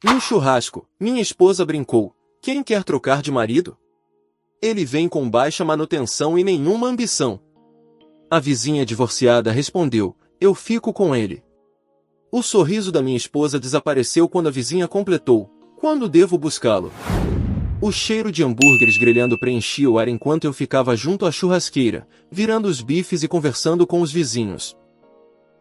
No churrasco, minha esposa brincou. Quem quer trocar de marido? Ele vem com baixa manutenção e nenhuma ambição. A vizinha divorciada respondeu, eu fico com ele. O sorriso da minha esposa desapareceu quando a vizinha completou, quando devo buscá-lo? O cheiro de hambúrgueres grelhando preenchia o ar enquanto eu ficava junto à churrasqueira, virando os bifes e conversando com os vizinhos.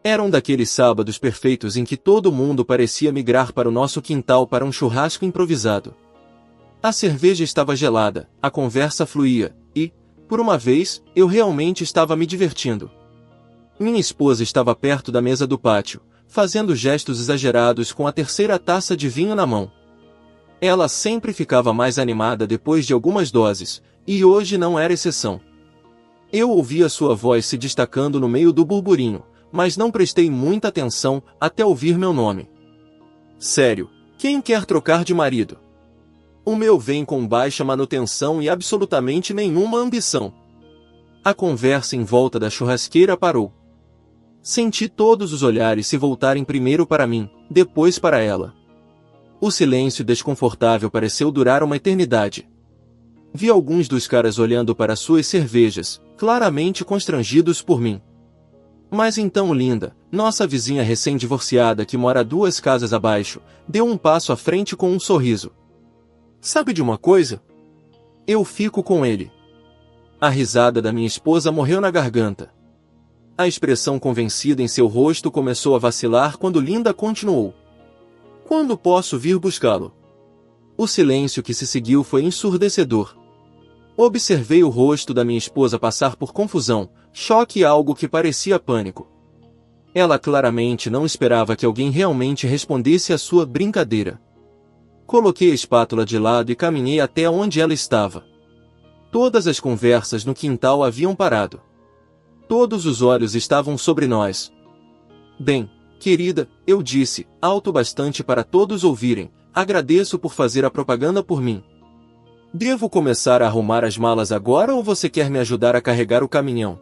Eram daqueles sábados perfeitos em que todo mundo parecia migrar para o nosso quintal para um churrasco improvisado. A cerveja estava gelada, a conversa fluía, e, por uma vez, eu realmente estava me divertindo. Minha esposa estava perto da mesa do pátio, fazendo gestos exagerados com a terceira taça de vinho na mão. Ela sempre ficava mais animada depois de algumas doses, e hoje não era exceção. Eu ouvia sua voz se destacando no meio do burburinho, mas não prestei muita atenção até ouvir meu nome. Sério, quem quer trocar de marido? O meu vem com baixa manutenção e absolutamente nenhuma ambição. A conversa em volta da churrasqueira parou. Senti todos os olhares se voltarem primeiro para mim, depois para ela. O silêncio desconfortável pareceu durar uma eternidade. Vi alguns dos caras olhando para suas cervejas, claramente constrangidos por mim. Mas então Linda, nossa vizinha recém-divorciada que mora 2 casas abaixo, deu um passo à frente com um sorriso. Sabe de uma coisa? Eu fico com ele. A risada da minha esposa morreu na garganta. A expressão convencida em seu rosto começou a vacilar quando Linda continuou. Quando posso vir buscá-lo? O silêncio que se seguiu foi ensurdecedor. Observei o rosto da minha esposa passar por confusão, choque e algo que parecia pânico. Ela claramente não esperava que alguém realmente respondesse à sua brincadeira. Coloquei a espátula de lado e caminhei até onde ela estava. Todas as conversas no quintal haviam parado. Todos os olhos estavam sobre nós. Bem, querida, eu disse, alto bastante para todos ouvirem, agradeço por fazer a propaganda por mim. Devo começar a arrumar as malas agora ou você quer me ajudar a carregar o caminhão?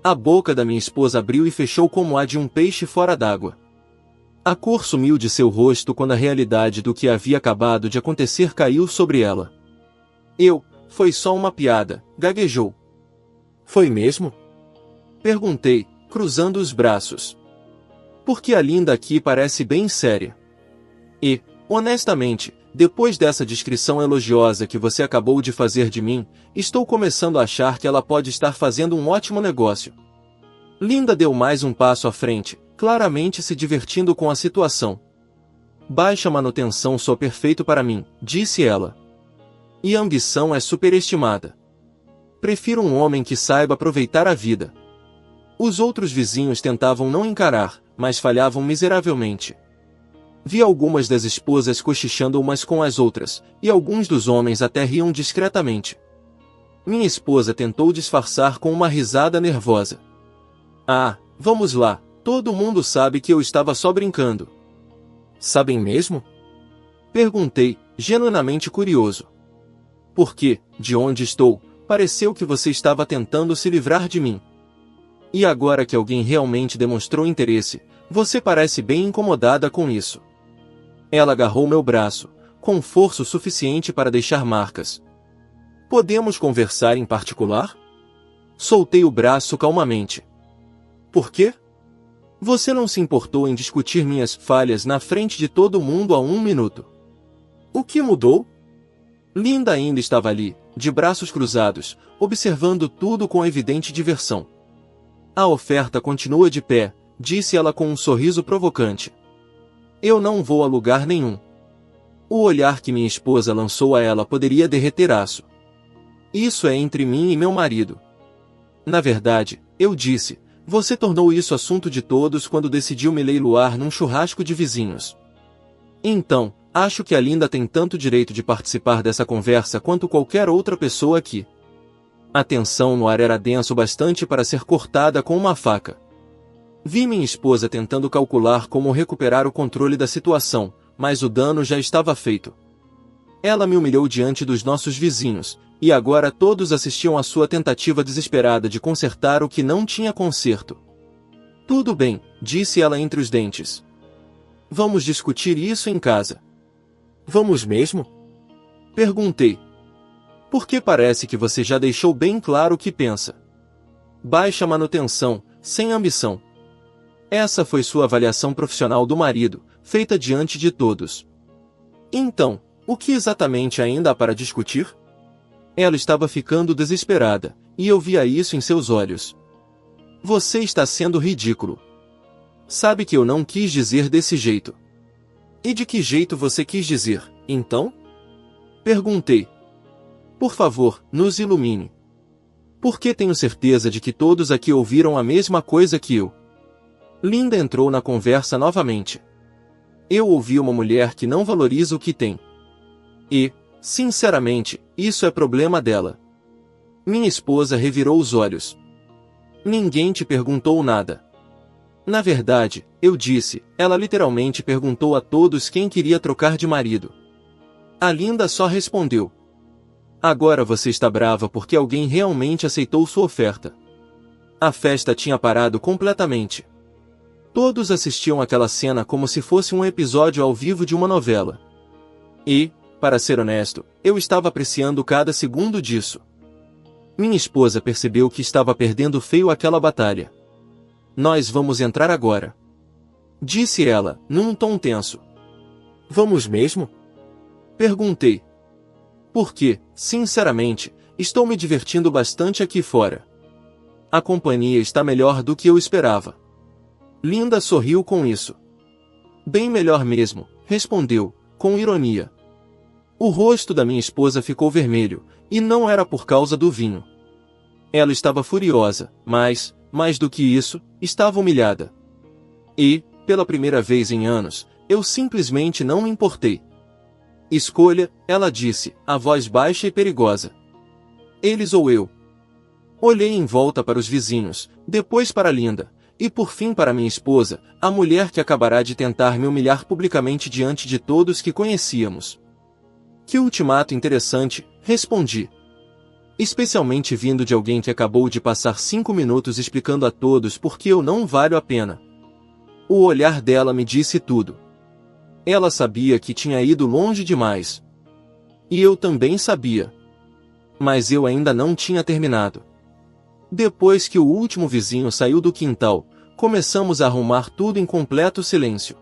A boca da minha esposa abriu e fechou como a de um peixe fora d'água. A cor sumiu de seu rosto quando a realidade do que havia acabado de acontecer caiu sobre ela. Foi só uma piada, gaguejou. Foi mesmo? Perguntei, cruzando os braços. Porque a Linda aqui parece bem séria. E, honestamente, depois dessa descrição elogiosa que você acabou de fazer de mim, estou começando a achar que ela pode estar fazendo um ótimo negócio. Linda deu mais um passo à frente, claramente se divertindo com a situação. Baixa manutenção só perfeito para mim, disse ela. E a ambição é superestimada. Prefiro um homem que saiba aproveitar a vida. Os outros vizinhos tentavam não encarar, mas falhavam miseravelmente. Vi algumas das esposas cochichando umas com as outras, e alguns dos homens até riam discretamente. Minha esposa tentou disfarçar com uma risada nervosa. Ah, vamos lá, todo mundo sabe que eu estava só brincando. Sabem mesmo? Perguntei, genuinamente curioso. Porque, de onde estou, pareceu que você estava tentando se livrar de mim. E agora que alguém realmente demonstrou interesse, você parece bem incomodada com isso. Ela agarrou meu braço, com força o suficiente para deixar marcas. Podemos conversar em particular? Soltei o braço calmamente. Por quê? Você não se importou em discutir minhas falhas na frente de todo mundo há 1 minuto. O que mudou? Linda ainda estava ali, de braços cruzados, observando tudo com evidente diversão. A oferta continua de pé, disse ela com um sorriso provocante. Eu não vou a lugar nenhum. O olhar que minha esposa lançou a ela poderia derreter aço. Isso é entre mim e meu marido. Na verdade, eu disse, você tornou isso assunto de todos quando decidiu me leiloar num churrasco de vizinhos. Então, acho que a Linda tem tanto direito de participar dessa conversa quanto qualquer outra pessoa aqui. A tensão no ar era denso bastante para ser cortada com uma faca. Vi minha esposa tentando calcular como recuperar o controle da situação, mas o dano já estava feito. Ela me humilhou diante dos nossos vizinhos, e agora todos assistiam à sua tentativa desesperada de consertar o que não tinha conserto. Tudo bem, disse ela entre os dentes. Vamos discutir isso em casa. Vamos mesmo? Perguntei. Porque parece que você já deixou bem claro o que pensa. Baixa manutenção, sem ambição. Essa foi sua avaliação profissional do marido, feita diante de todos. Então, o que exatamente ainda há para discutir? Ela estava ficando desesperada, e eu via isso em seus olhos. Você está sendo ridículo. Sabe que eu não quis dizer desse jeito. E de que jeito você quis dizer, então? Perguntei. Por favor, nos ilumine. Porque tenho certeza de que todos aqui ouviram a mesma coisa que eu. Linda entrou na conversa novamente. Eu ouvi uma mulher que não valoriza o que tem. E, sinceramente, isso é problema dela. Minha esposa revirou os olhos. Ninguém te perguntou nada. Na verdade, eu disse, ela literalmente perguntou a todos quem queria trocar de marido. A Linda só respondeu. Agora você está brava porque alguém realmente aceitou sua oferta. A festa tinha parado completamente. Todos assistiam aquela cena como se fosse um episódio ao vivo de uma novela. E, para ser honesto, eu estava apreciando cada segundo disso. Minha esposa percebeu que estava perdendo feio aquela batalha. Nós vamos entrar agora. Disse ela, num tom tenso. Vamos mesmo? Perguntei. Porque, sinceramente, estou me divertindo bastante aqui fora. A companhia está melhor do que eu esperava. Linda sorriu com isso. Bem melhor mesmo, respondeu, com ironia. O rosto da minha esposa ficou vermelho, e não era por causa do vinho. Ela estava furiosa, mas, mais do que isso, estava humilhada. E, pela primeira vez em anos, eu simplesmente não me importei. Escolha, ela disse, a voz baixa e perigosa. Eles ou eu? Olhei em volta para os vizinhos, depois para Linda, e por fim para minha esposa, a mulher que acabará de tentar me humilhar publicamente diante de todos que conhecíamos. Que ultimato interessante, respondi. Especialmente vindo de alguém que acabou de passar 5 minutos explicando a todos por que eu não valho a pena. O olhar dela me disse tudo. Ela sabia que tinha ido longe demais. E eu também sabia. Mas eu ainda não tinha terminado. Depois que o último vizinho saiu do quintal, começamos a arrumar tudo em completo silêncio.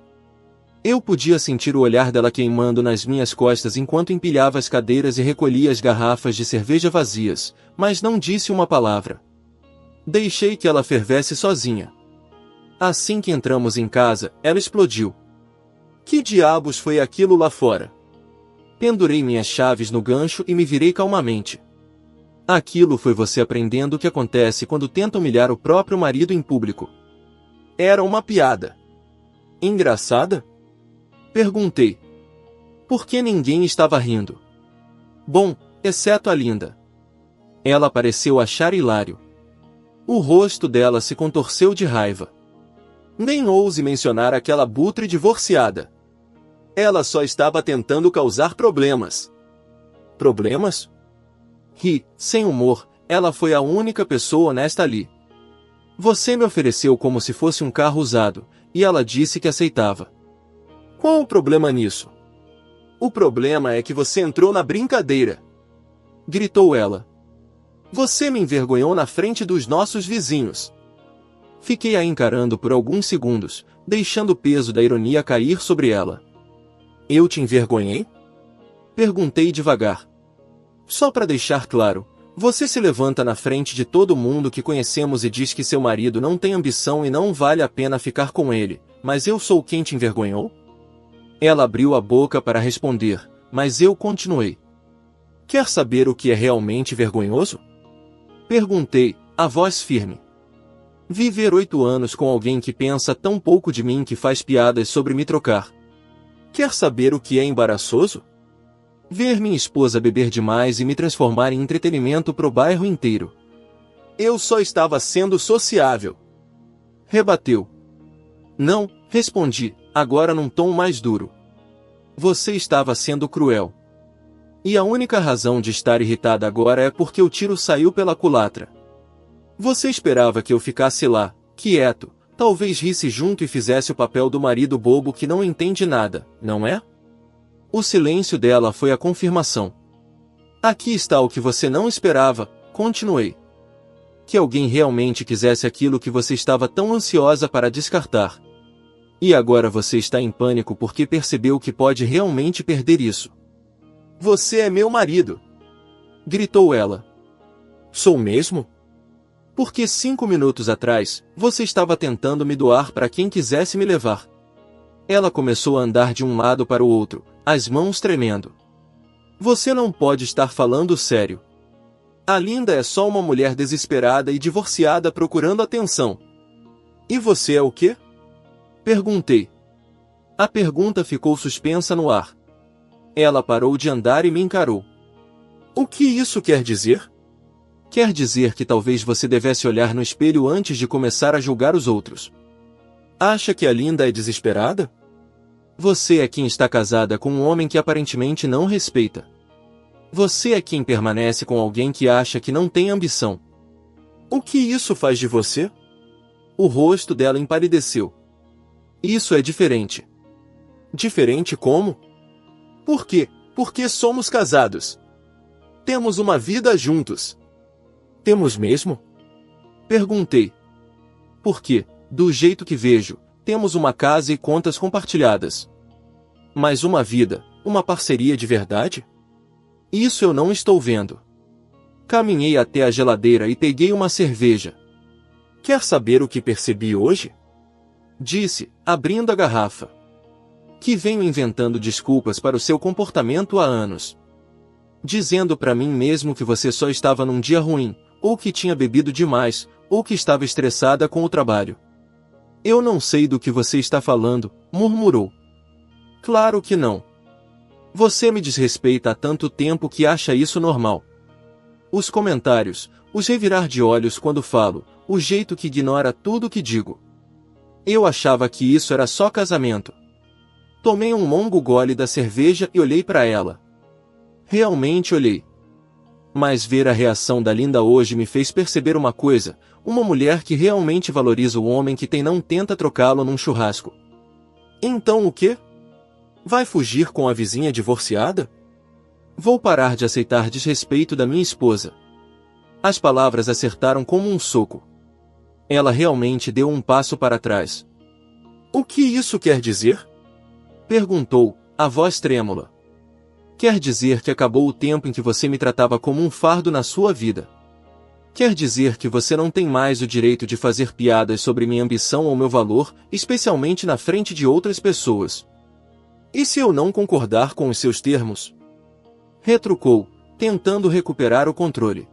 Eu podia sentir o olhar dela queimando nas minhas costas enquanto empilhava as cadeiras e recolhia as garrafas de cerveja vazias, mas não disse uma palavra. Deixei que ela fervesse sozinha. Assim que entramos em casa, ela explodiu. Que diabos foi aquilo lá fora? Pendurei minhas chaves no gancho e me virei calmamente. Aquilo foi você aprendendo o que acontece quando tenta humilhar o próprio marido em público. Era uma piada. Engraçada? Perguntei. Por que ninguém estava rindo? Bom, exceto a Linda. Ela pareceu achar hilário. O rosto dela se contorceu de raiva. Nem ouse mencionar aquela butre divorciada. Ela só estava tentando causar problemas. Problemas? Ri, sem humor, ela foi a única pessoa honesta ali. Você me ofereceu como se fosse um carro usado, e ela disse que aceitava. Qual o problema nisso? O problema é que você entrou na brincadeira. Gritou ela. Você me envergonhou na frente dos nossos vizinhos. Fiquei a encarando por alguns segundos, deixando o peso da ironia cair sobre ela. Eu te envergonhei? Perguntei devagar. Só para deixar claro, você se levanta na frente de todo mundo que conhecemos e diz que seu marido não tem ambição e não vale a pena ficar com ele, mas eu sou quem te envergonhou? Ela abriu a boca para responder, mas eu continuei. Quer saber o que é realmente vergonhoso? Perguntei, a voz firme. Viver 8 anos com alguém que pensa tão pouco de mim que faz piadas sobre me trocar. Quer saber o que é embaraçoso? Ver minha esposa beber demais e me transformar em entretenimento pro bairro inteiro. Eu só estava sendo sociável. Rebateu. Não, respondi, agora num tom mais duro. Você estava sendo cruel. E a única razão de estar irritada agora é porque o tiro saiu pela culatra. Você esperava que eu ficasse lá, quieto, talvez risse junto e fizesse o papel do marido bobo que não entende nada, não é? O silêncio dela foi a confirmação. Aqui está o que você não esperava, continuei. Que alguém realmente quisesse aquilo que você estava tão ansiosa para descartar. E agora você está em pânico porque percebeu que pode realmente perder isso. Você é meu marido! Gritou ela. Sou mesmo? Porque 5 minutos atrás, você estava tentando me doar para quem quisesse me levar. Ela começou a andar de um lado para o outro, as mãos tremendo. Você não pode estar falando sério. A Linda é só uma mulher desesperada e divorciada procurando atenção. E você é o quê? Perguntei. A pergunta ficou suspensa no ar. Ela parou de andar e me encarou. O que isso quer dizer? Quer dizer que talvez você devesse olhar no espelho antes de começar a julgar os outros. Acha que a Linda é desesperada? Você é quem está casada com um homem que aparentemente não respeita. Você é quem permanece com alguém que acha que não tem ambição. O que isso faz de você? O rosto dela empalideceu. Isso é diferente. Diferente como? Por quê? Porque somos casados. Temos uma vida juntos. Temos mesmo? Perguntei. Porque, do jeito que vejo, temos uma casa e contas compartilhadas. Mas uma vida, uma parceria de verdade? Isso eu não estou vendo. Caminhei até a geladeira e peguei uma cerveja. Quer saber o que percebi hoje? Disse, abrindo a garrafa. Que venho inventando desculpas para o seu comportamento há anos. Dizendo para mim mesmo que você só estava num dia ruim, ou que tinha bebido demais, ou que estava estressada com o trabalho. Eu não sei do que você está falando, murmurou. Claro que não. Você me desrespeita há tanto tempo que acha isso normal. Os comentários, os revirar de olhos quando falo, o jeito que ignora tudo que digo. Eu achava que isso era só casamento. Tomei um longo gole da cerveja e olhei para ela. Realmente olhei. Mas ver a reação da Linda hoje me fez perceber uma coisa, uma mulher que realmente valoriza o homem que tem não tenta trocá-lo num churrasco. Então o quê? Vai fugir com a vizinha divorciada? Vou parar de aceitar desrespeito da minha esposa. As palavras acertaram como um soco. Ela realmente deu um passo para trás. O que isso quer dizer? Perguntou, a voz trêmula. Quer dizer que acabou o tempo em que você me tratava como um fardo na sua vida. Quer dizer que você não tem mais o direito de fazer piadas sobre minha ambição ou meu valor, especialmente na frente de outras pessoas. E se eu não concordar com os seus termos? Retrucou, tentando recuperar o controle.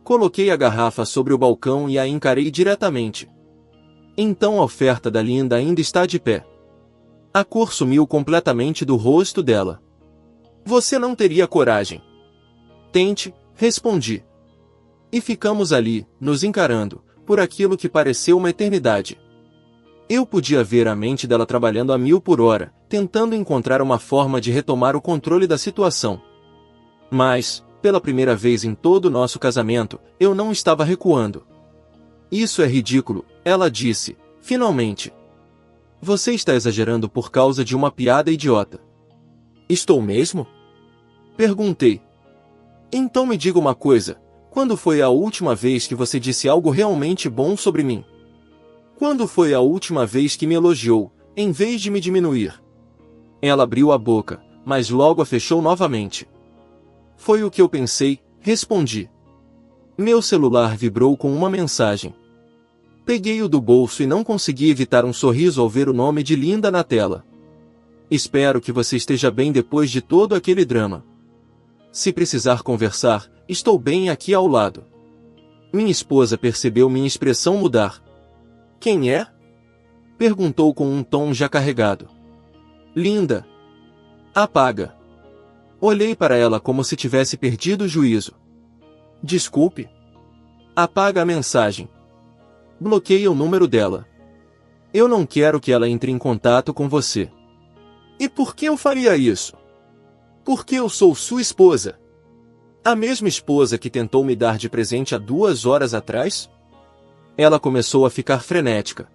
Coloquei a garrafa sobre o balcão e a encarei diretamente. Então a oferta da Linda ainda está de pé. A cor sumiu completamente do rosto dela. Você não teria coragem. Tente, respondi. E ficamos ali, nos encarando, por aquilo que pareceu uma eternidade. Eu podia ver a mente dela trabalhando a 1000 por hora, tentando encontrar uma forma de retomar o controle da situação. Mas, pela primeira vez em todo o nosso casamento, eu não estava recuando. Isso é ridículo, ela disse, finalmente. Você está exagerando por causa de uma piada idiota. Estou mesmo? Perguntei. Então me diga uma coisa, quando foi a última vez que você disse algo realmente bom sobre mim? Quando foi a última vez que me elogiou, em vez de me diminuir? Ela abriu a boca, mas logo a fechou novamente. Foi o que eu pensei, respondi. Meu celular vibrou com uma mensagem. Peguei-o do bolso e não consegui evitar um sorriso ao ver o nome de Linda na tela. Espero que você esteja bem depois de todo aquele drama. Se precisar conversar, estou bem aqui ao lado. Minha esposa percebeu minha expressão mudar. Quem é? Perguntou com um tom já carregado. Linda. Apaga. Olhei para ela como se tivesse perdido o juízo. Desculpe. Apaga a mensagem. Bloqueie o número dela. Eu não quero que ela entre em contato com você. E por que eu faria isso? Porque eu sou sua esposa. A mesma esposa que tentou me dar de presente há 2 horas atrás? Ela começou a ficar frenética.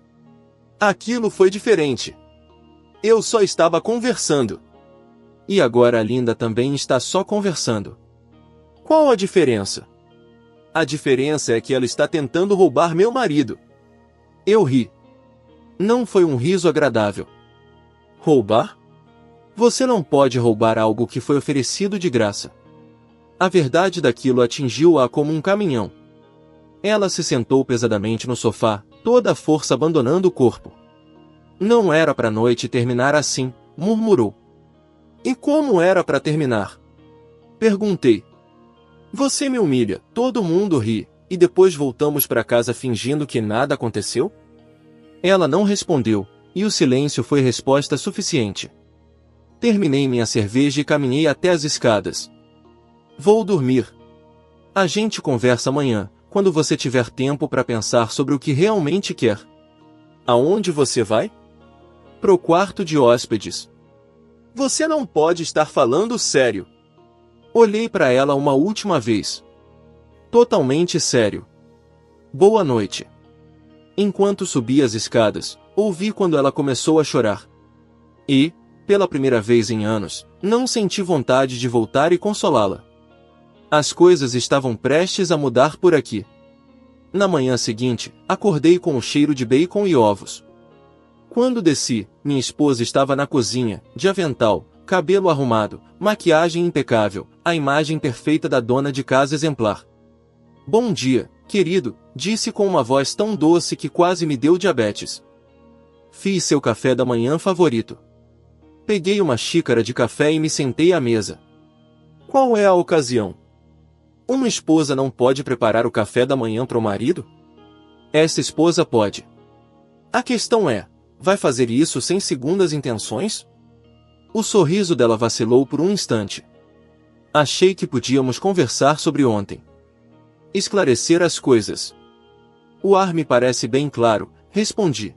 Aquilo foi diferente. Eu só estava conversando. E agora a Linda também está só conversando. Qual a diferença? A diferença é que ela está tentando roubar meu marido. Eu ri. Não foi um riso agradável. Roubar? Você não pode roubar algo que foi oferecido de graça. A verdade daquilo atingiu-a como um caminhão. Ela se sentou pesadamente no sofá, toda a força abandonando o corpo. Não era para a noite terminar assim, murmurou. E como era para terminar? Perguntei. Você me humilha, todo mundo ri, e depois voltamos para casa fingindo que nada aconteceu? Ela não respondeu, e o silêncio foi resposta suficiente. Terminei minha cerveja e caminhei até as escadas. Vou dormir. A gente conversa amanhã, quando você tiver tempo para pensar sobre o que realmente quer. Aonde você vai? Pro quarto de hóspedes. Você não pode estar falando sério. Olhei para ela uma última vez. Totalmente sério. Boa noite. Enquanto subia as escadas, ouvi quando ela começou a chorar. E, pela primeira vez em anos, não senti vontade de voltar e consolá-la. As coisas estavam prestes a mudar por aqui. Na manhã seguinte, acordei com o cheiro de bacon e ovos. Quando desci, minha esposa estava na cozinha, de avental, cabelo arrumado, maquiagem impecável, a imagem perfeita da dona de casa exemplar. Bom dia, querido, disse com uma voz tão doce que quase me deu diabetes. Fiz seu café da manhã favorito. Peguei uma xícara de café e me sentei à mesa. Qual é a ocasião? Uma esposa não pode preparar o café da manhã para o marido? Essa esposa pode. A questão é, vai fazer isso sem segundas intenções? O sorriso dela vacilou por um instante. Achei que podíamos conversar sobre ontem. Esclarecer as coisas. O ar me parece bem claro, respondi.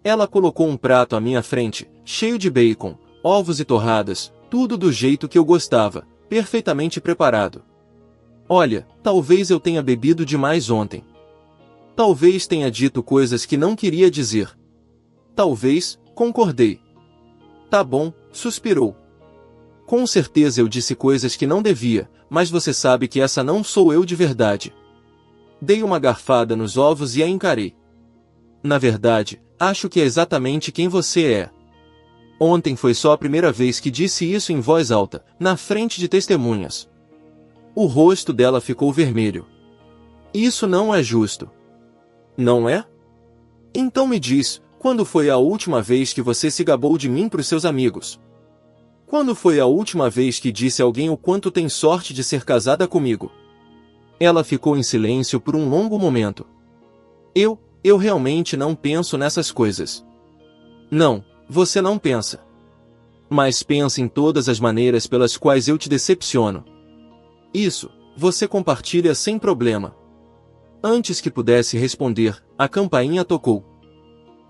Ela colocou um prato à minha frente, cheio de bacon, ovos e torradas, tudo do jeito que eu gostava, perfeitamente preparado. Olha, talvez eu tenha bebido demais ontem. Talvez tenha dito coisas que não queria dizer. Talvez, concordei. Tá bom, suspirou. Com certeza eu disse coisas que não devia, mas você sabe que essa não sou eu de verdade. Dei uma garfada nos ovos e a encarei. Na verdade, acho que é exatamente quem você é. Ontem foi só a primeira vez que disse isso em voz alta, na frente de testemunhas. O rosto dela ficou vermelho. Isso não é justo. Não é? Então me diz, quando foi a última vez que você se gabou de mim para os seus amigos? Quando foi a última vez que disse a alguém o quanto tem sorte de ser casada comigo? Ela ficou em silêncio por um longo momento. Eu realmente não penso nessas coisas. Não, você não pensa. Mas pensa em todas as maneiras pelas quais eu te decepciono. Isso, você compartilha sem problema. Antes que pudesse responder, a campainha tocou.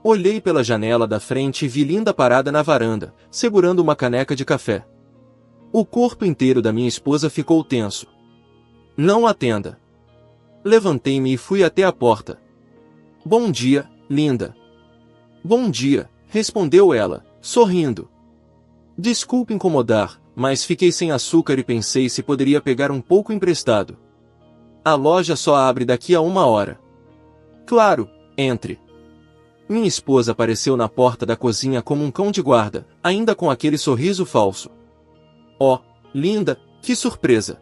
Olhei pela janela da frente e vi Linda parada na varanda, segurando uma caneca de café. O corpo inteiro da minha esposa ficou tenso. Não atenda. Levantei-me e fui até a porta. Bom dia, Linda. Bom dia, respondeu ela, sorrindo. Desculpe incomodar, mas fiquei sem açúcar e pensei se poderia pegar um pouco emprestado. A loja só abre daqui a 1 hora. Claro, entre. Minha esposa apareceu na porta da cozinha como um cão de guarda, ainda com aquele sorriso falso. Oh, Linda, que surpresa!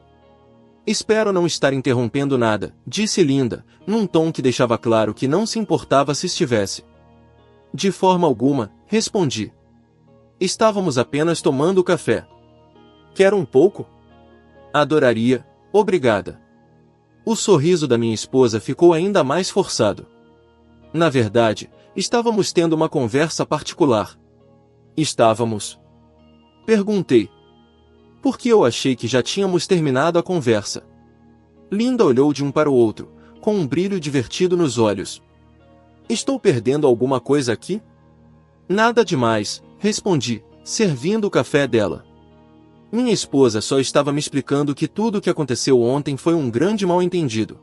Espero não estar interrompendo nada, disse Linda, num tom que deixava claro que não se importava se estivesse. De forma alguma, respondi. Estávamos apenas tomando café. Quer um pouco? Adoraria, obrigada. O sorriso da minha esposa ficou ainda mais forçado. Na verdade, estávamos tendo uma conversa particular. Estávamos? Perguntei. Porque eu achei que já tínhamos terminado a conversa. Linda olhou de um para o outro, com um brilho divertido nos olhos. Estou perdendo alguma coisa aqui? Nada demais, respondi, servindo o café dela. Minha esposa só estava me explicando que tudo o que aconteceu ontem foi um grande mal-entendido.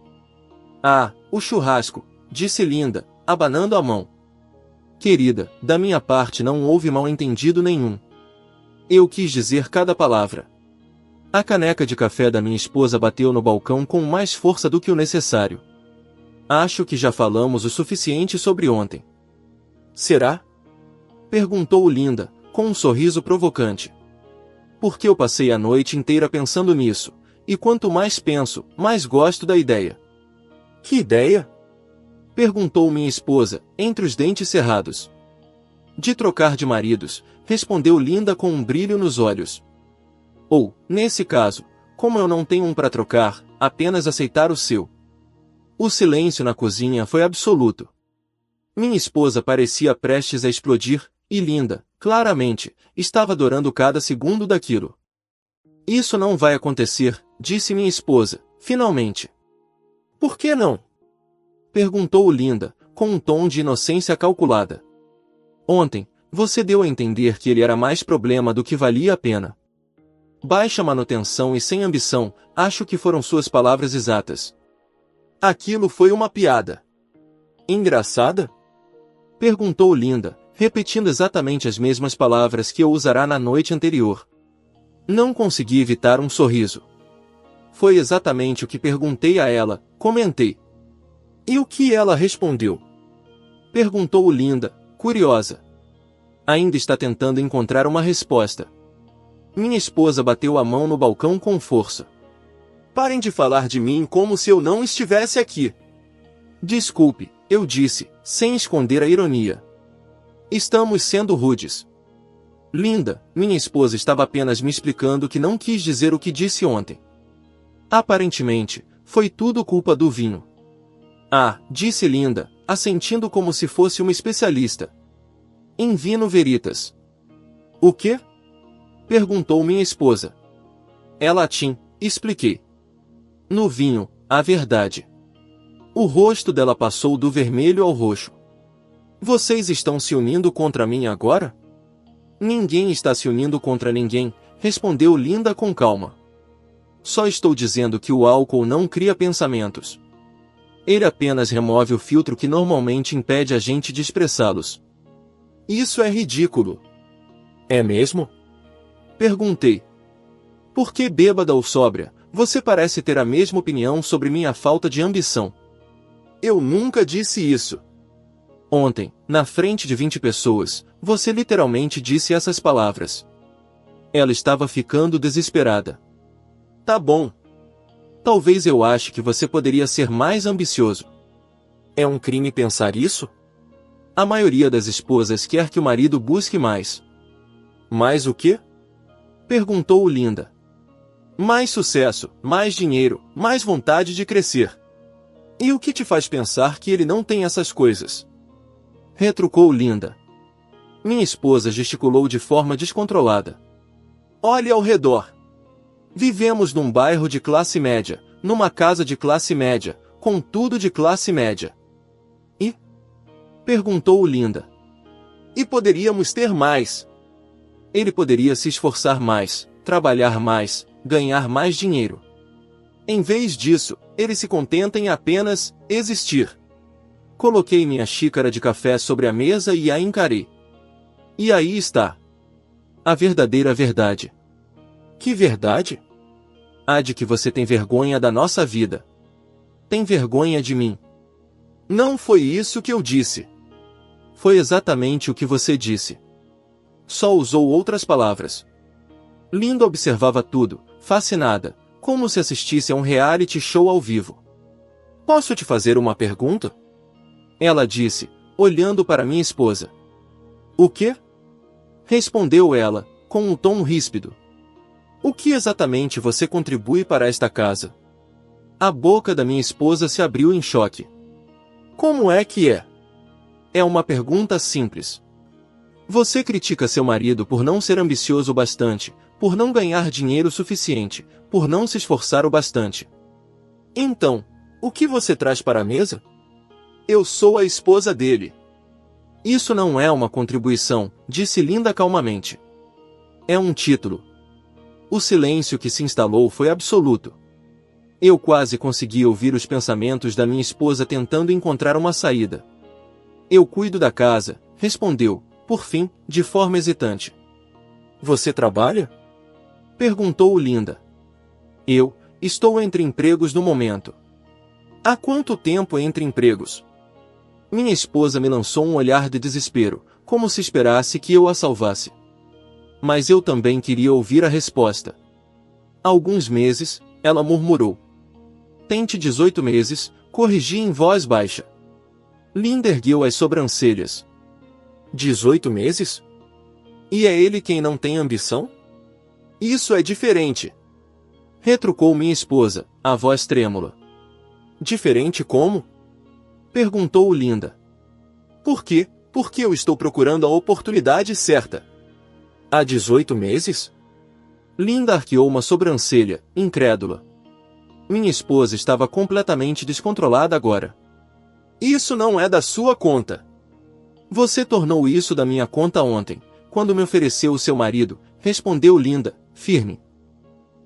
Ah, o churrasco, disse Linda, abanando a mão. Querida, da minha parte não houve mal-entendido nenhum. Eu quis dizer cada palavra. A caneca de café da minha esposa bateu no balcão com mais força do que o necessário. Acho que já falamos o suficiente sobre ontem. Será? Perguntou Linda, com um sorriso provocante. Porque eu passei a noite inteira pensando nisso, e quanto mais penso, mais gosto da ideia. Que ideia? Perguntou minha esposa, entre os dentes cerrados. De trocar de maridos, respondeu Linda com um brilho nos olhos. Ou, nesse caso, como eu não tenho um para trocar, apenas aceitar o seu. O silêncio na cozinha foi absoluto. Minha esposa parecia prestes a explodir, e Linda, claramente, estava adorando cada segundo daquilo. Isso não vai acontecer, disse minha esposa, finalmente. Por que não? Perguntou Linda, com um tom de inocência calculada. Ontem, você deu a entender que ele era mais problema do que valia a pena. Baixa manutenção e sem ambição, acho que foram suas palavras exatas. Aquilo foi uma piada. Engraçada? Perguntou Linda, repetindo exatamente as mesmas palavras que eu usara na noite anterior. Não consegui evitar um sorriso. Foi exatamente o que perguntei a ela, comentei. E o que ela respondeu? Perguntou Linda, curiosa. Ainda está tentando encontrar uma resposta. Minha esposa bateu a mão no balcão com força. Parem de falar de mim como se eu não estivesse aqui. Desculpe, eu disse, sem esconder a ironia. Estamos sendo rudes. Linda, minha esposa estava apenas me explicando que não quis dizer o que disse ontem. Aparentemente, foi tudo culpa do vinho. Ah, disse Linda, assentindo como se fosse uma especialista. Em vino veritas. O quê? Perguntou minha esposa. É latim, expliquei. No vinho, a verdade. O rosto dela passou do vermelho ao roxo. Vocês estão se unindo contra mim agora? Ninguém está se unindo contra ninguém, respondeu Linda com calma. Só estou dizendo que o álcool não cria pensamentos. Ele apenas remove o filtro que normalmente impede a gente de expressá-los. Isso é ridículo. É mesmo? Perguntei. Porque bêbada ou sóbria, você parece ter a mesma opinião sobre minha falta de ambição. Eu nunca disse isso. Ontem, na frente de 20 pessoas, você literalmente disse essas palavras. Ela estava ficando desesperada. Tá bom. Talvez eu ache que você poderia ser mais ambicioso. É um crime pensar isso? A maioria das esposas quer que o marido busque mais. Mais o quê? Perguntou Linda. Mais sucesso, mais dinheiro, mais vontade de crescer. E o que te faz pensar que ele não tem essas coisas? Retrucou Linda. Minha esposa gesticulou de forma descontrolada. Olhe ao redor. Vivemos num bairro de classe média, numa casa de classe média, com tudo de classe média. E? Perguntou Linda. E poderíamos ter mais. Ele poderia se esforçar mais, trabalhar mais, ganhar mais dinheiro. Em vez disso, ele se contenta em apenas existir. Coloquei minha xícara de café sobre a mesa e a encarei. E aí está. A verdadeira verdade. Que verdade? A de que você tem vergonha da nossa vida. Tem vergonha de mim. Não foi isso que eu disse. Foi exatamente o que você disse. Só usou outras palavras. Linda observava tudo, fascinada, como se assistisse a um reality show ao vivo. Posso te fazer uma pergunta? Ela disse, olhando para minha esposa. O quê? Respondeu ela, com um tom ríspido. O que exatamente você contribui para esta casa? A boca da minha esposa se abriu em choque. Como é que é? É uma pergunta simples. Você critica seu marido por não ser ambicioso o bastante, por não ganhar dinheiro suficiente, por não se esforçar o bastante. Então, o que você traz para a mesa? Eu sou a esposa dele. Isso não é uma contribuição, disse Linda calmamente. É um título. O silêncio que se instalou foi absoluto. Eu quase consegui ouvir os pensamentos da minha esposa tentando encontrar uma saída. Eu cuido da casa, respondeu, por fim, de forma hesitante. Você trabalha? Perguntou Linda. Eu estou entre empregos no momento. Há quanto tempo entre empregos? Minha esposa me lançou um olhar de desespero, como se esperasse que eu a salvasse. Mas eu também queria ouvir a resposta. Alguns meses, ela murmurou. Tente 18 meses, corrigi em voz baixa. Linda ergueu as sobrancelhas. 18 meses? E é ele quem não tem ambição? Isso é diferente. Retrucou minha esposa, a voz trêmula. Diferente como? Perguntou Linda. Por quê? Porque eu estou procurando a oportunidade certa. Há 18 meses? Linda arqueou uma sobrancelha, incrédula. Minha esposa estava completamente descontrolada agora. Isso não é da sua conta. Você tornou isso da minha conta ontem, quando me ofereceu o seu marido, respondeu Linda, firme.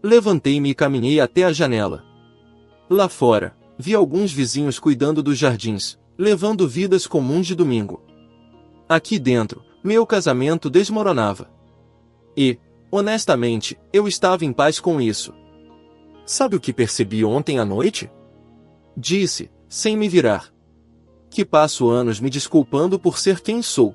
Levantei-me e caminhei até a janela. Lá fora, vi alguns vizinhos cuidando dos jardins, levando vidas comuns de domingo. Aqui dentro, meu casamento desmoronava. E, honestamente, eu estava em paz com isso. Sabe o que percebi ontem à noite? Disse, sem me virar. Que passo anos me desculpando por ser quem sou.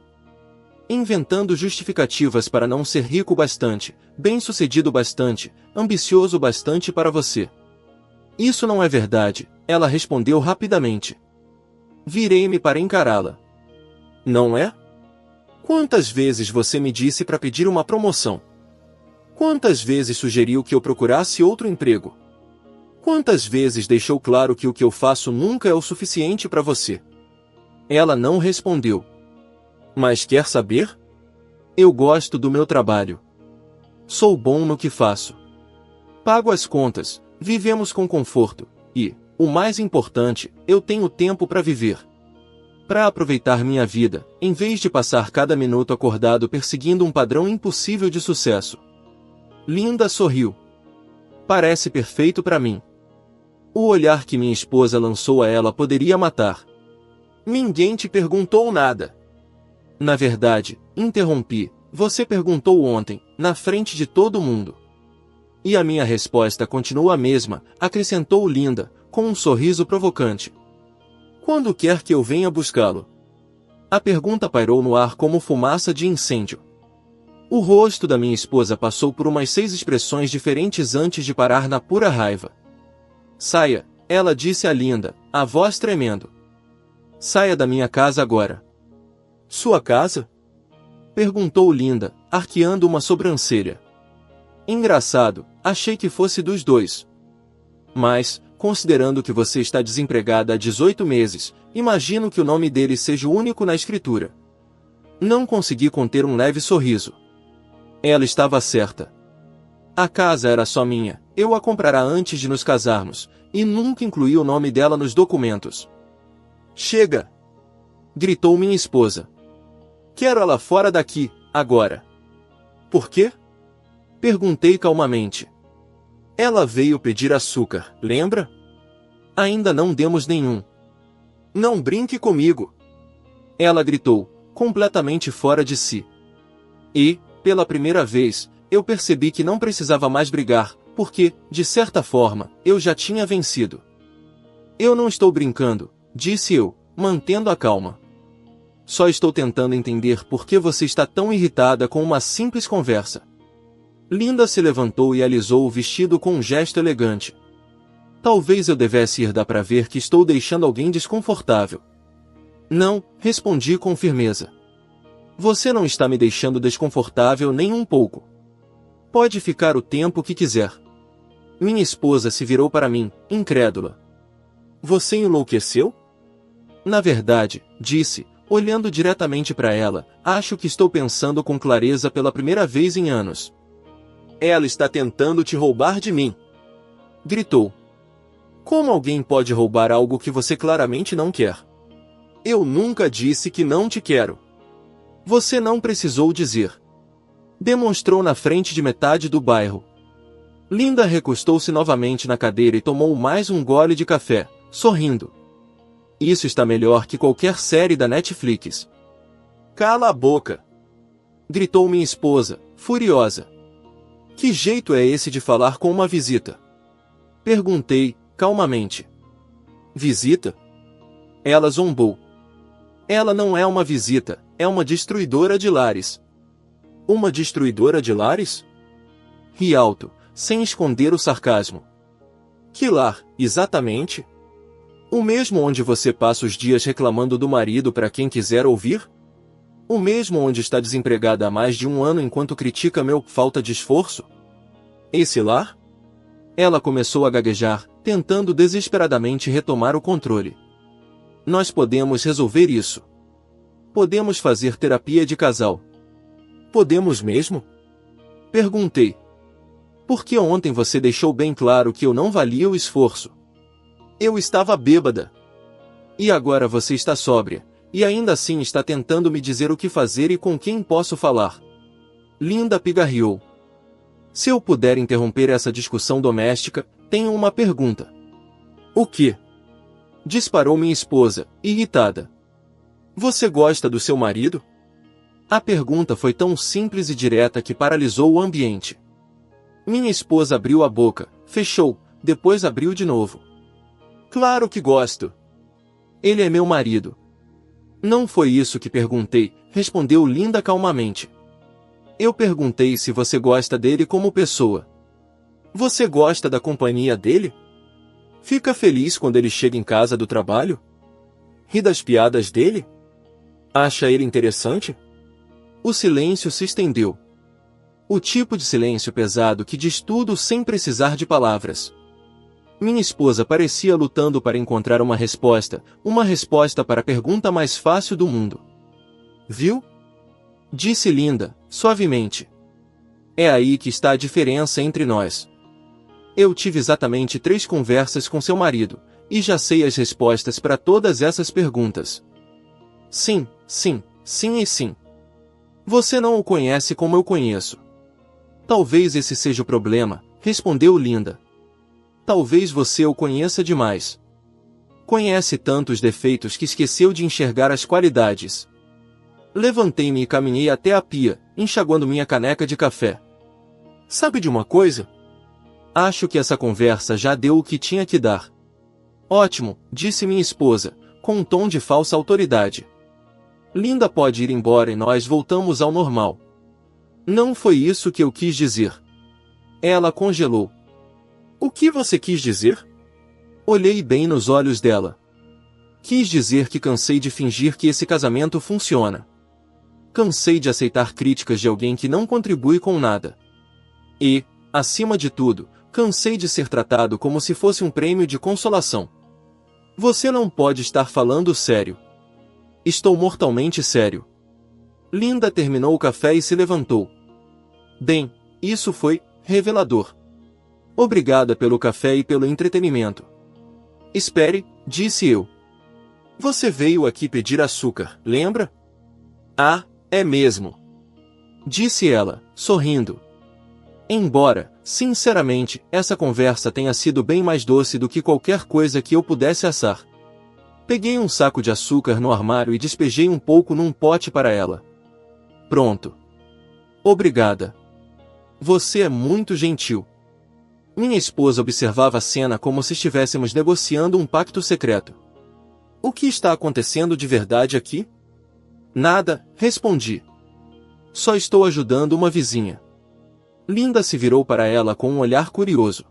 Inventando justificativas para não ser rico bastante, bem-sucedido bastante, ambicioso bastante para você. Isso não é verdade, ela respondeu rapidamente. Virei-me para encará-la. Não é? Quantas vezes você me disse para pedir uma promoção? Quantas vezes sugeriu que eu procurasse outro emprego? Quantas vezes deixou claro que o que eu faço nunca é o suficiente para você? Ela não respondeu. Mas quer saber? Eu gosto do meu trabalho. Sou bom no que faço. Pago as contas, vivemos com conforto, e, o mais importante, eu tenho tempo para viver. Para aproveitar minha vida, em vez de passar cada minuto acordado perseguindo um padrão impossível de sucesso. Linda sorriu. Parece perfeito para mim. O olhar que minha esposa lançou a ela poderia matar. Ninguém te perguntou nada. Na verdade, interrompi, você perguntou ontem, na frente de todo mundo. E a minha resposta continua a mesma, acrescentou Linda, com um sorriso provocante. Quando quer que eu venha buscá-lo? A pergunta pairou no ar como fumaça de incêndio. O rosto da minha esposa passou por umas 6 expressões diferentes antes de parar na pura raiva. Saia, ela disse a Linda, a voz tremendo. Saia da minha casa agora. Sua casa? Perguntou Linda, arqueando uma sobrancelha. Engraçado, achei que fosse dos dois. Mas, considerando que você está desempregada há 18 meses, imagino que o nome dele seja o único na escritura. Não consegui conter um leve sorriso. Ela estava certa. A casa era só minha, eu a comprara antes de nos casarmos, e nunca incluí o nome dela nos documentos. Chega! Gritou minha esposa. Quero ela fora daqui, agora. Por quê? Perguntei calmamente. Ela veio pedir açúcar, lembra? Ainda não demos nenhum. Não brinque comigo! Ela gritou, completamente fora de si. E, pela primeira vez, eu percebi que não precisava mais brigar, porque, de certa forma, eu já tinha vencido. Eu não estou brincando, disse eu, mantendo a calma. Só estou tentando entender por que você está tão irritada com uma simples conversa. Linda se levantou e alisou o vestido com um gesto elegante. Talvez eu devesse ir dar para ver que estou deixando alguém desconfortável. Não, respondi com firmeza. Você não está me deixando desconfortável nem um pouco. Pode ficar o tempo que quiser. Minha esposa se virou para mim, incrédula. Você enlouqueceu? Na verdade, disse, olhando diretamente para ela, acho que estou pensando com clareza pela primeira vez em anos. Ela está tentando te roubar de mim. Gritou. Como alguém pode roubar algo que você claramente não quer? Eu nunca disse que não te quero. Você não precisou dizer. Demonstrou na frente de metade do bairro. Linda recostou-se novamente na cadeira e tomou mais um gole de café, sorrindo. Isso está melhor que qualquer série da Netflix. Cala a boca! Gritou minha esposa, furiosa. Que jeito é esse de falar com uma visita? Perguntei, calmamente. Visita? Ela zombou. Ela não é uma visita, é uma destruidora de lares. Uma destruidora de lares? Ri alto, sem esconder o sarcasmo. Que lar, exatamente? O mesmo onde você passa os dias reclamando do marido para quem quiser ouvir? O mesmo onde está desempregada há mais de 1 ano enquanto critica meu falta de esforço? Esse lar? Ela começou a gaguejar, tentando desesperadamente retomar o controle. Nós podemos resolver isso. Podemos fazer terapia de casal. Podemos mesmo? Perguntei. Porque ontem você deixou bem claro que eu não valia o esforço. Eu estava bêbada. E agora você está sóbria, e ainda assim está tentando me dizer o que fazer e com quem posso falar. Linda pigarreou. Se eu puder interromper essa discussão doméstica, tenho uma pergunta. O quê? Disparou minha esposa, irritada. Você gosta do seu marido? A pergunta foi tão simples e direta que paralisou o ambiente. Minha esposa abriu a boca, fechou, depois abriu de novo. Claro que gosto. Ele é meu marido. Não foi isso que perguntei, respondeu Linda calmamente. Eu perguntei se você gosta dele como pessoa. Você gosta da companhia dele? Fica feliz quando ele chega em casa do trabalho? Ri das piadas dele? Acha ele interessante? O silêncio se estendeu. O tipo de silêncio pesado que diz tudo sem precisar de palavras. Minha esposa parecia lutando para encontrar uma resposta para a pergunta mais fácil do mundo. Viu? Disse Linda, suavemente. É aí que está a diferença entre nós. Eu tive exatamente 3 conversas com seu marido, e já sei as respostas para todas essas perguntas. Sim, sim, sim e sim. Você não o conhece como eu conheço. Talvez esse seja o problema, respondeu Linda. Talvez você o conheça demais. Conhece tantos defeitos que esqueceu de enxergar as qualidades. Levantei-me e caminhei até a pia, enxaguando minha caneca de café. Sabe de uma coisa? Acho que essa conversa já deu o que tinha que dar. Ótimo, disse minha esposa, com um tom de falsa autoridade. Linda pode ir embora e nós voltamos ao normal. Não foi isso que eu quis dizer. Ela congelou. O que você quis dizer? Olhei bem nos olhos dela. Quis dizer que cansei de fingir que esse casamento funciona. Cansei de aceitar críticas de alguém que não contribui com nada. E, acima de tudo, cansei de ser tratado como se fosse um prêmio de consolação. Você não pode estar falando sério. Estou mortalmente sério. Linda terminou o café e se levantou. Bem, isso foi revelador. Obrigada pelo café e pelo entretenimento. Espere, disse eu. Você veio aqui pedir açúcar, lembra? Ah, é mesmo. Disse ela, sorrindo. Embora, sinceramente, essa conversa tenha sido bem mais doce do que qualquer coisa que eu pudesse assar. Peguei um saco de açúcar no armário e despejei um pouco num pote para ela. Pronto. Obrigada. Você é muito gentil. Minha esposa observava a cena como se estivéssemos negociando um pacto secreto. O que está acontecendo de verdade aqui? Nada, respondi. Só estou ajudando uma vizinha. Linda se virou para ela com um olhar curioso.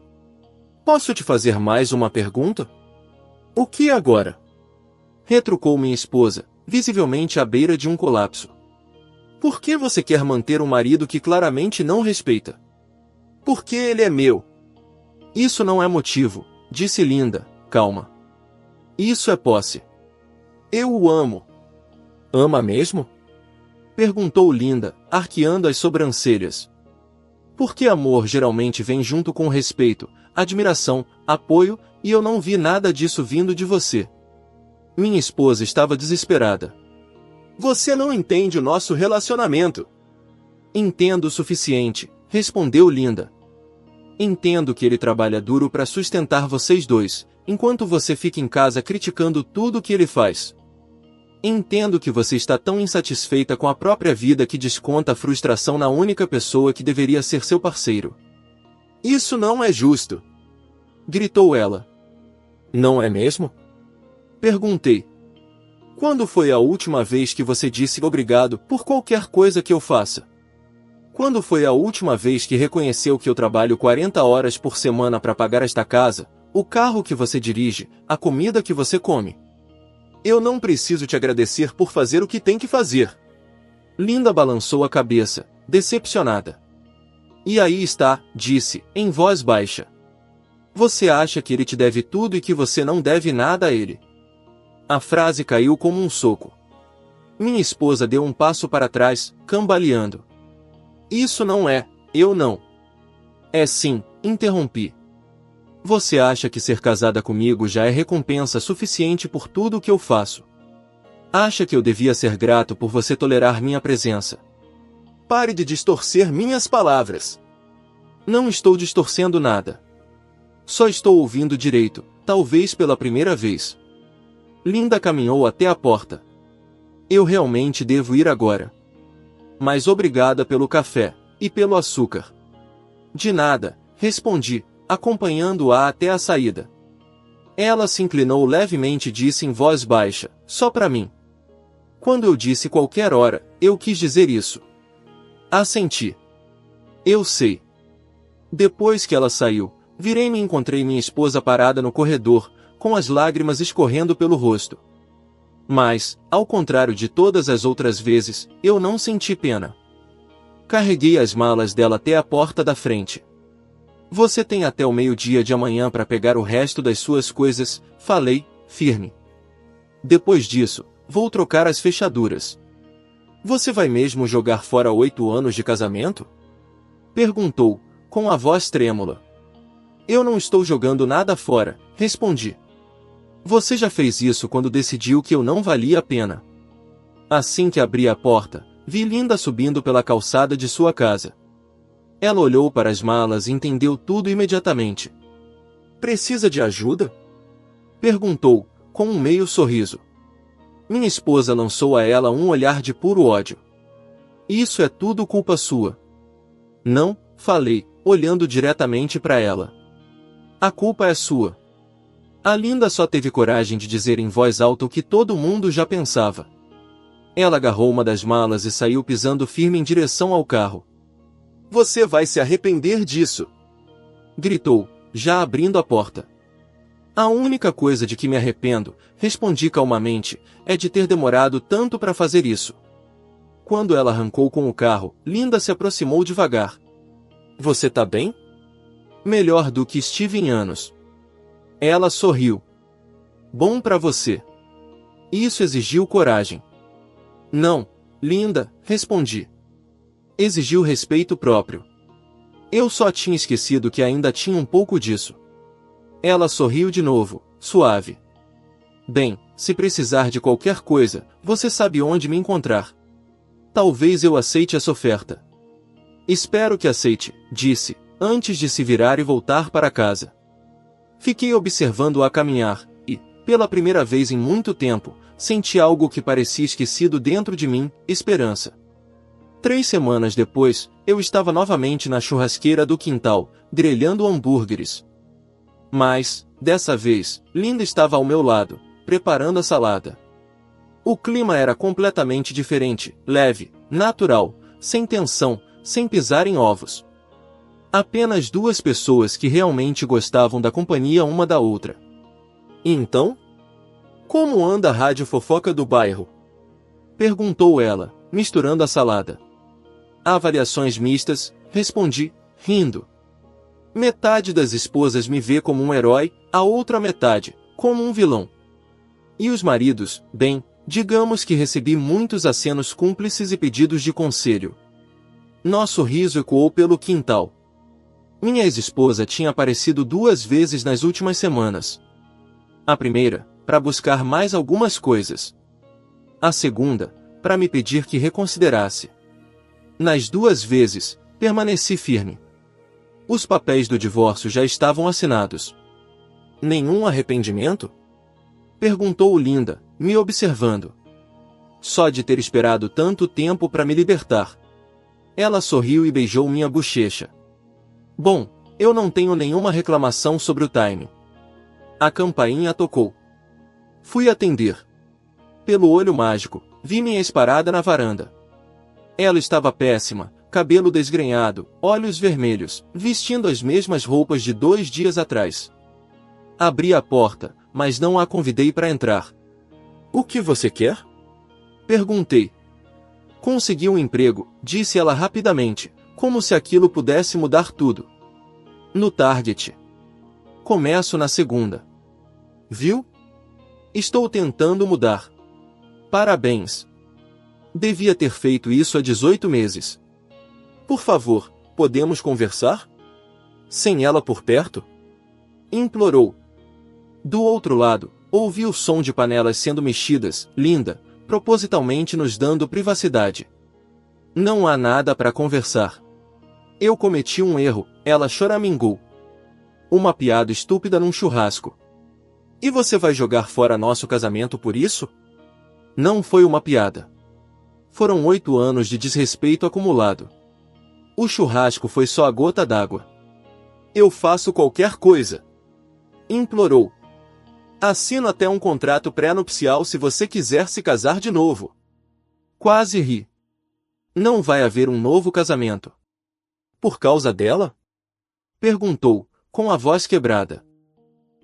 Posso te fazer mais uma pergunta? O que agora? Retrucou minha esposa, visivelmente à beira de um colapso. Por que você quer manter um marido que claramente não respeita? Porque ele é meu. Isso não é motivo, disse Linda, calma. Isso é posse. Eu o amo. Ama mesmo? Perguntou Linda, arqueando as sobrancelhas. Porque amor geralmente vem junto com respeito, admiração, apoio, e eu não vi nada disso vindo de você. Minha esposa estava desesperada. Você não entende o nosso relacionamento. Entendo o suficiente, respondeu Linda. Entendo que ele trabalha duro para sustentar vocês dois, enquanto você fica em casa criticando tudo o que ele faz. Entendo que você está tão insatisfeita com a própria vida que desconta a frustração na única pessoa que deveria ser seu parceiro. Isso não é justo! Gritou ela. Não é mesmo? Perguntei. Quando foi a última vez que você disse obrigado por qualquer coisa que eu faça? Quando foi a última vez que reconheceu que eu trabalho 40 horas por semana para pagar esta casa, o carro que você dirige, a comida que você come? Eu não preciso te agradecer por fazer o que tem que fazer. Linda balançou a cabeça, decepcionada. E aí está, disse, em voz baixa. Você acha que ele te deve tudo e que você não deve nada a ele. A frase caiu como um soco. Minha esposa deu um passo para trás, cambaleando. Isso não é, eu não. É sim, interrompi. Você acha que ser casada comigo já é recompensa suficiente por tudo o que eu faço? Acha que eu devia ser grato por você tolerar minha presença? Pare de distorcer minhas palavras. Não estou distorcendo nada. Só estou ouvindo direito, talvez pela primeira vez. Linda caminhou até a porta. Eu realmente devo ir agora. Mas obrigada pelo café, e pelo açúcar. De nada, respondi, acompanhando-a até a saída. Ela se inclinou levemente e disse em voz baixa, só para mim. Quando eu disse qualquer hora, eu quis dizer isso. Assenti. Eu sei. Depois que ela saiu, virei-me e encontrei minha esposa parada no corredor, com as lágrimas escorrendo pelo rosto. Mas, ao contrário de todas as outras vezes, eu não senti pena. Carreguei as malas dela até a porta da frente. Você tem até o meio-dia de amanhã para pegar o resto das suas coisas, falei, firme. Depois disso, vou trocar as fechaduras. Você vai mesmo jogar fora 8 anos de casamento? Perguntou, com a voz trêmula. Eu não estou jogando nada fora, respondi. Você já fez isso quando decidiu que eu não valia a pena. Assim que abri a porta, vi Linda subindo pela calçada de sua casa. Ela olhou para as malas e entendeu tudo imediatamente. Precisa de ajuda? Perguntou, com um meio sorriso. Minha esposa lançou a ela um olhar de puro ódio. Isso é tudo culpa sua. Não, falei, olhando diretamente para ela. A culpa é sua. A Linda só teve coragem de dizer em voz alta o que todo mundo já pensava. Ela agarrou uma das malas e saiu pisando firme em direção ao carro. Você vai se arrepender disso! Gritou, já abrindo a porta. A única coisa de que me arrependo, respondi calmamente, é de ter demorado tanto para fazer isso. Quando ela arrancou com o carro, Linda se aproximou devagar. Você tá bem? Melhor do que estive em anos. Ela sorriu. Bom para você. Isso exigiu coragem. Não, Linda, respondi. Exigiu respeito próprio. Eu só tinha esquecido que ainda tinha um pouco disso. Ela sorriu de novo, suave. Bem, se precisar de qualquer coisa, você sabe onde me encontrar. Talvez eu aceite essa oferta. Espero que aceite, disse, antes de se virar e voltar para casa. Fiquei observando-a caminhar, e, pela primeira vez em muito tempo, senti algo que parecia esquecido dentro de mim, esperança. 3 semanas depois, eu estava novamente na churrasqueira do quintal, grelhando hambúrgueres. Mas, dessa vez, Linda estava ao meu lado, preparando a salada. O clima era completamente diferente, leve, natural, sem tensão, sem pisar em ovos. Apenas 2 pessoas que realmente gostavam da companhia uma da outra. E então? Como anda a rádio fofoca do bairro? Perguntou ela, misturando a salada. Avaliações mistas, respondi, rindo. Metade das esposas me vê como um herói, a outra metade, como um vilão. E os maridos, bem, digamos que recebi muitos acenos cúmplices e pedidos de conselho. Nosso riso ecoou pelo quintal. Minha ex-esposa tinha aparecido 2 vezes nas últimas semanas. A primeira, para buscar mais algumas coisas. A segunda, para me pedir que reconsiderasse. Nas 2 vezes, permaneci firme. Os papéis do divórcio já estavam assinados. Nenhum arrependimento? Perguntou Linda, me observando. só de ter esperado tanto tempo para me libertar. Ela sorriu e beijou minha bochecha. Bom, eu não tenho nenhuma reclamação sobre o time. A campainha tocou. Fui atender. Pelo olho mágico, vi minha ex-parada na varanda. Ela estava péssima, cabelo desgrenhado, olhos vermelhos, vestindo as mesmas roupas de 2 dias atrás. Abri a porta, mas não a convidei para entrar. O que você quer? Perguntei. Consegui um emprego, disse ela rapidamente, como se aquilo pudesse mudar tudo. No Target. Começo na segunda. Viu? Estou tentando mudar. Parabéns. Devia ter feito isso há 18 meses. Por favor, podemos conversar? Sem ela por perto? Implorou. Do outro lado, ouvi o som de panelas sendo mexidas, Linda, propositalmente nos dando privacidade. Não há nada para conversar. Eu cometi um erro, ela choramingou. Uma piada estúpida num churrasco. E você vai jogar fora nosso casamento por isso? Não foi uma piada. Foram 8 anos de desrespeito acumulado. O churrasco foi só a gota d'água. Eu faço qualquer coisa. Implorou. Assino até um contrato pré-nupcial se você quiser se casar de novo. Quase ri. Não vai haver um novo casamento. Por causa dela? Perguntou, com a voz quebrada.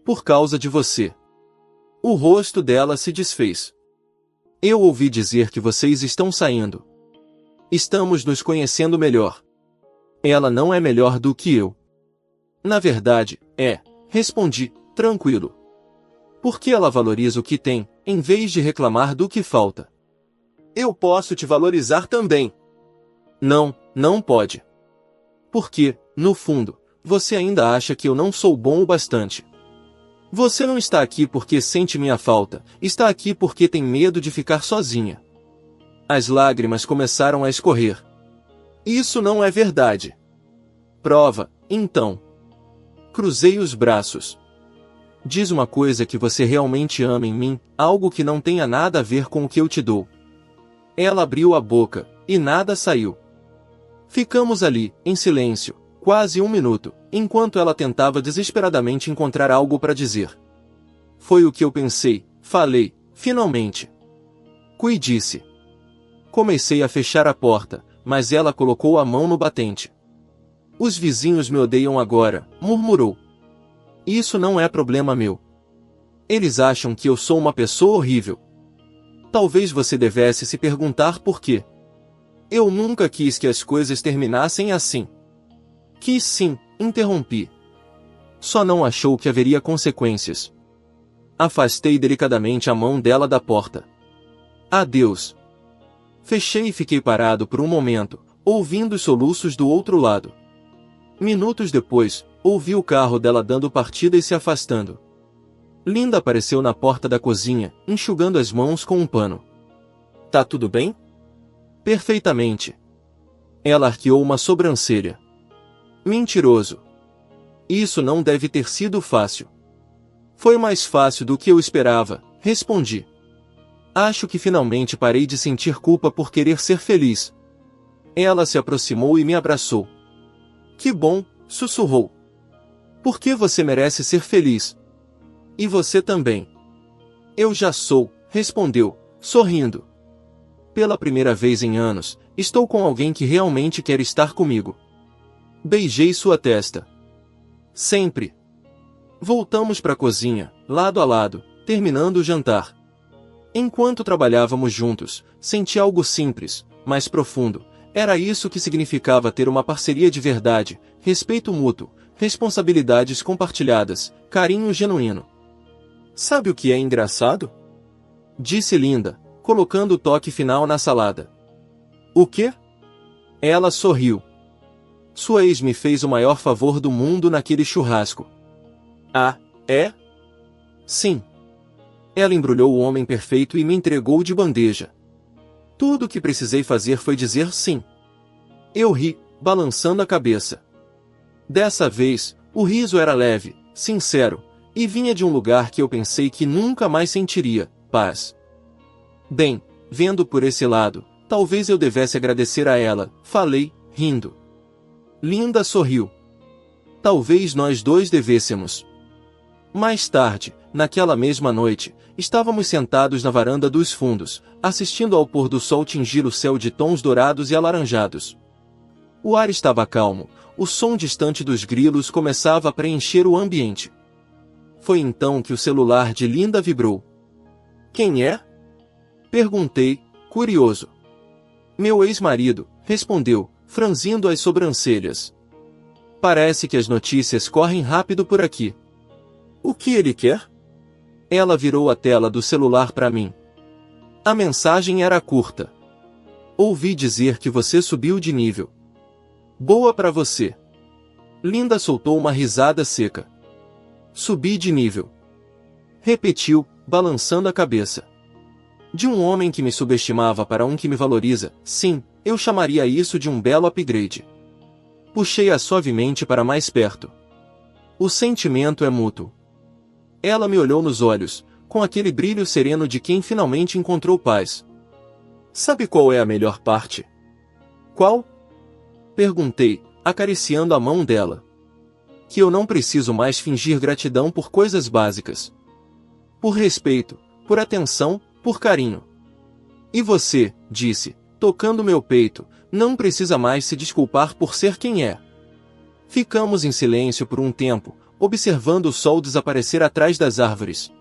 Por causa de você. O rosto dela se desfez. Eu ouvi dizer que vocês estão saindo. Estamos nos conhecendo melhor. Ela não é melhor do que eu. Na verdade, respondi, tranquilo. Porque ela valoriza o que tem, em vez de reclamar do que falta. Eu posso te valorizar também. Não, não pode. Porque, no fundo, você ainda acha que eu não sou bom o bastante. Você não está aqui porque sente minha falta, está aqui porque tem medo de ficar sozinha. As lágrimas começaram a escorrer. Isso não é verdade. Prova, então. Cruzei os braços. Diz uma coisa que você realmente ama em mim, algo que não tenha nada a ver com o que eu te dou. Ela abriu a boca, e nada saiu. Ficamos ali, em silêncio, quase 1 minuto, enquanto ela tentava desesperadamente encontrar algo para dizer. Foi o que eu pensei, falei, finalmente. Disse. Comecei a fechar a porta, mas ela colocou a mão no batente. Os vizinhos me odeiam agora, murmurou. Isso não é problema meu. Eles acham que eu sou uma pessoa horrível. Talvez você devesse se perguntar por quê. Eu nunca quis que as coisas terminassem assim. Quis sim, interrompi. Só não achou que haveria consequências. Afastei delicadamente a mão dela da porta. Adeus. Fechei e fiquei parado por um momento, ouvindo os soluços do outro lado. Minutos depois, ouvi o carro dela dando partida e se afastando. Linda apareceu na porta da cozinha, enxugando as mãos com um pano. Tá tudo bem? Perfeitamente. Ela arqueou uma sobrancelha. Mentiroso. Isso não deve ter sido fácil. Foi mais fácil do que eu esperava, respondi. Acho que finalmente parei de sentir culpa por querer ser feliz. Ela se aproximou e me abraçou. Que bom, sussurrou. Porque você merece ser feliz. E você também. Eu já sou, respondeu, sorrindo. Pela primeira vez em anos, estou com alguém que realmente quer estar comigo. Beijei sua testa. Sempre. Voltamos para a cozinha, lado a lado, terminando o jantar. Enquanto trabalhávamos juntos, senti algo simples, mas profundo. Era isso que significava ter uma parceria de verdade, respeito mútuo, responsabilidades compartilhadas, carinho genuíno. Sabe o que é engraçado? Disse Linda, colocando o toque final na salada. O quê? Ela sorriu. Sua ex me fez o maior favor do mundo naquele churrasco. Ah, é? Sim. Ela embrulhou o homem perfeito e me entregou de bandeja. Tudo o que precisei fazer foi dizer sim. Eu ri, balançando a cabeça. Dessa vez, o riso era leve, sincero, e vinha de um lugar que eu pensei que nunca mais sentiria, paz. Bem, Vendo por esse lado, talvez eu devesse agradecer a ela, falei, rindo. Linda sorriu. Talvez nós dois devêssemos. Mais tarde, naquela mesma noite, estávamos sentados na varanda dos fundos, assistindo ao pôr do sol tingir o céu de tons dourados e alaranjados. O ar estava calmo, o som distante dos grilos começava a preencher o ambiente. Foi então que o celular de Linda vibrou. Quem é? Perguntei, curioso. Meu ex-marido, respondeu, franzindo as sobrancelhas. Parece que as notícias correm rápido por aqui. O que ele quer? Ela virou a tela do celular para mim. A mensagem era curta. Ouvi dizer que você subiu de nível. Boa para você. Linda soltou uma risada seca. Subi de nível. Repetiu, balançando a cabeça. De um homem que me subestimava para um que me valoriza, sim, eu chamaria isso de um belo upgrade. Puxei-a suavemente para mais perto. O sentimento é mútuo. Ela me olhou nos olhos, com aquele brilho sereno de quem finalmente encontrou paz. Sabe qual é a melhor parte? Qual? Perguntei, acariciando a mão dela. Que eu não preciso mais fingir gratidão por coisas básicas. Por respeito, por atenção, por carinho. E você, disse, tocando meu peito, não precisa mais se desculpar por ser quem é. Ficamos em silêncio por um tempo, observando o sol desaparecer atrás das árvores.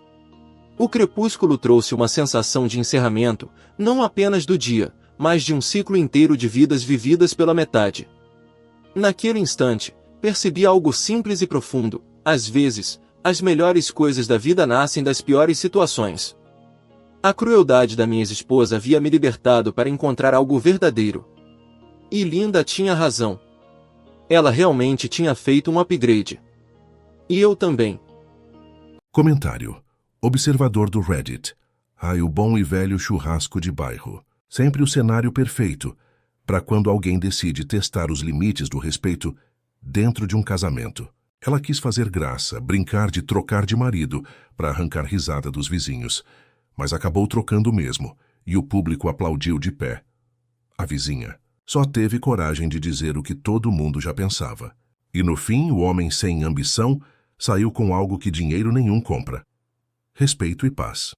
O crepúsculo trouxe uma sensação de encerramento, não apenas do dia, mas de um ciclo inteiro de vidas vividas pela metade. Naquele instante, percebi algo simples e profundo. Às vezes, as melhores coisas da vida nascem das piores situações. A crueldade da minha ex-esposa havia me libertado para encontrar algo verdadeiro. E Linda tinha razão. Ela realmente tinha feito um upgrade. E eu também. Comentário. Observador do Reddit. Ai, o bom e velho churrasco de bairro. Sempre o cenário perfeito para quando alguém decide testar os limites do respeito dentro de um casamento. Ela quis fazer graça, brincar de trocar de marido para arrancar risada dos vizinhos, mas acabou trocando mesmo, e o público aplaudiu de pé. A vizinha só teve coragem de dizer o que todo mundo já pensava. E no fim, o homem sem ambição saiu com algo que dinheiro nenhum compra. Respeito e paz.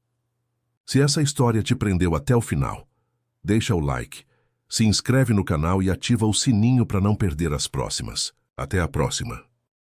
Se essa história te prendeu até o final, deixa o like, se inscreve no canal e ativa o sininho para não perder as próximas. Até a próxima.